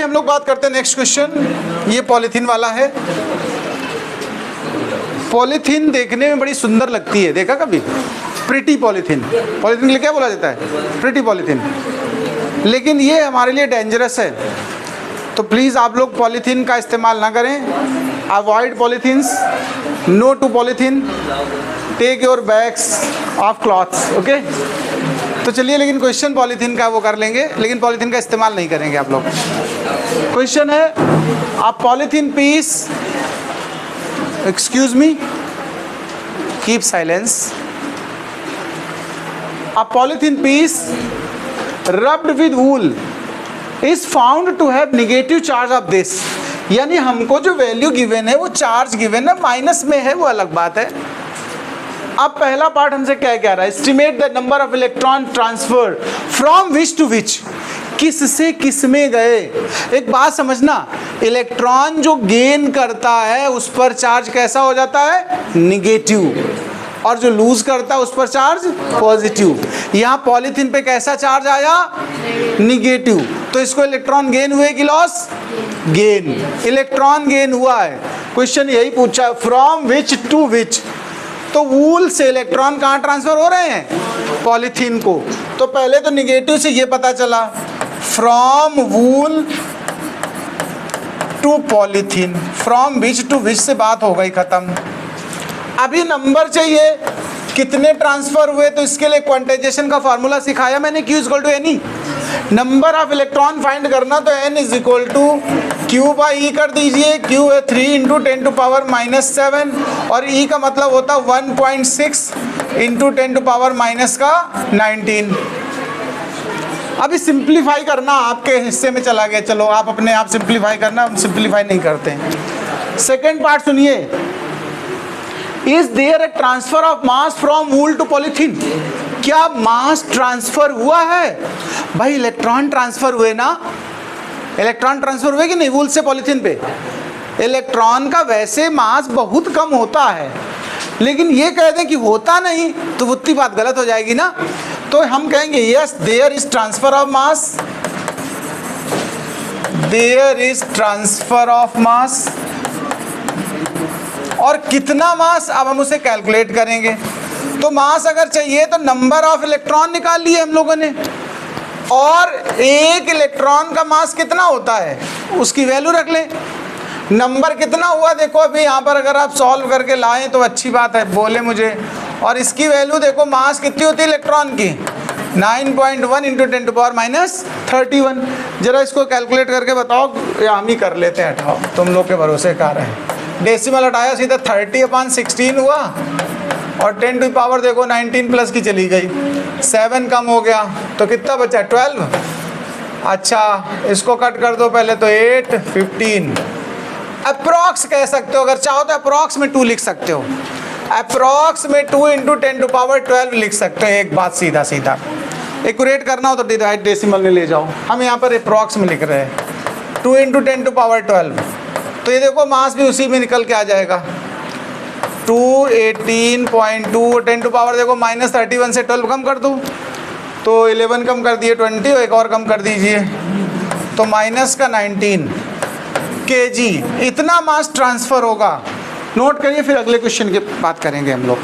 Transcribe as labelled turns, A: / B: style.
A: हम लोग बात करते हैं नेक्स्ट क्वेश्चन। ये पॉलीथीन वाला है। पॉलीथीन देखने में बड़ी सुंदर लगती है, देखा कभी? Pretty polythene. पॉलीथीन के लिए क्या बोला जाता है? Pretty polythene. लेकिन ये हमारे लिए डेंजरस है, तो प्लीज़ आप लोग पॉलीथीन का इस्तेमाल ना करें। Avoid polythenes, no to polythene, take your bags of cloths, okay. तो चलिए, लेकिन क्वेश्चन पॉलीथीन का वो कर लेंगे, लेकिन पॉलीथीन का इस्तेमाल नहीं करेंगे आप लोग। क्वेश्चन है, a polythene piece, excuse me, keep silence. A polythene piece rubbed with wool is found to have negative charge of this। यानी हमको जो वैल्यू गिवन है वो चार्ज गिवन है, माइनस में है, वो अलग बात है। अब पहला पार्ट हमसे क्या कह रहा है? Estimate the number of electron transfer from which to which, किस से किस में गए। एक बात समझना, इलेक्ट्रॉन जो गेन करता है उस पर चार्ज कैसा हो जाता है? निगेटिव, और जो लूज करता है उस पर चार्ज पॉजिटिव। यहाँ पॉलीथीन पे कैसा चार्ज आया? निगेटिव। तो इसको इलेक्ट्रॉन गेन हुए कि लॉस? गेन। इलेक्ट्रॉन गेन हुआ है। क्वेश्चन यही पूछा, फ्रॉम विच टू विच। तो वूल से इलेक्ट्रॉन कहाँ ट्रांसफर हो रहे हैं? पॉलीथीन को। तो पहले तो निगेटिव से ये पता चला, from wool to polythene. From which to which से बात हो गई, खत्म। अभी नंबर चाहिए, कितने ट्रांसफर हुए, तो इसके लिए क्वांटाइजेशन का फार्मूला सिखाया मैंने, Q equal to n e. Number of electron find करना, तो n is equal to Q by e कर दीजिए। Q है 3 इंटू 10 टू पावर माइनस 7, और E का मतलब होता 1.6 इंटू 10 टू पावर माइनस का 19। अभी सिंप्लीफाई करना आपके हिस्से में चला गया, चलो आप अपने आप सिंप्लीफाई करना, हम सिंप्लीफाई नहीं करते हैं। सेकेंड पार्ट सुनिए, is there a transfer of mass from wool to polythene. क्या मास ट्रांसफर हुआ है? भाई इलेक्ट्रॉन ट्रांसफर हुए ना, इलेक्ट्रॉन ट्रांसफर हुए कि नहीं वूल से पॉलीथीन पे? इलेक्ट्रॉन का वैसे मास बहुत कम होता है, लेकिन ये कह दें कि होता नहीं तो उतनी बात गलत हो जाएगी ना। तो हम कहेंगे yes there is transfer of mass, there is transfer of mass. और कितना मास, अब हम उसे कैलकुलेट करेंगे। तो मास अगर चाहिए तो नंबर ऑफ इलेक्ट्रॉन निकाल लिए हम लोगों ने, और एक इलेक्ट्रॉन का मास कितना होता है उसकी वैल्यू रख लें। नंबर कितना हुआ देखो, अभी यहाँ पर अगर आप सॉल्व करके लाएं तो अच्छी बात है, बोले मुझे। और इसकी वैल्यू देखो, मास कितनी होती है इलेक्ट्रॉन की? 9.1 इंटू 10 टू पावर माइनस 31। जरा इसको कैलकुलेट करके बताओ, या हम ही कर लेते हैं, हटाओ, तुम लोग के भरोसे कार है। डेसिमल हटाया, सीधा 30/16 हुआ, और 10 टू पावर देखो 19 प्लस की चली गई, 7 कम हो गया, तो कितना बचा? 12। अच्छा, इसको कट कर दो पहले, तो 8, 15। अप्रॉक्स कह सकते हो, अगर चाहो तो अप्रॉक्स में 2 लिख सकते हो। अप्रॉक्स में 2 इंटू 10 टू पावर 12 लिख सकते हो। एक बात सीधा सीधा, एक्यूरेट करना हो तो डिवाइड डेसिमल में ले जाओ, हम यहाँ पर अप्रॉक्स में लिख रहे हैं। 2 इंटू 10 टू पावर 12, तो ये देखो मास भी उसी में निकल के आ जाएगा। 218.2, 10 टू पावर देखो माइनस 31 से 12 कम कर दूँ तो 11 कम कर दिए 20, और एक और कम कर दीजिए तो माइनस का 19 kg। इतना मास ट्रांसफ़र होगा। नोट करिए, फिर अगले क्वेश्चन की बात करेंगे हम लोग।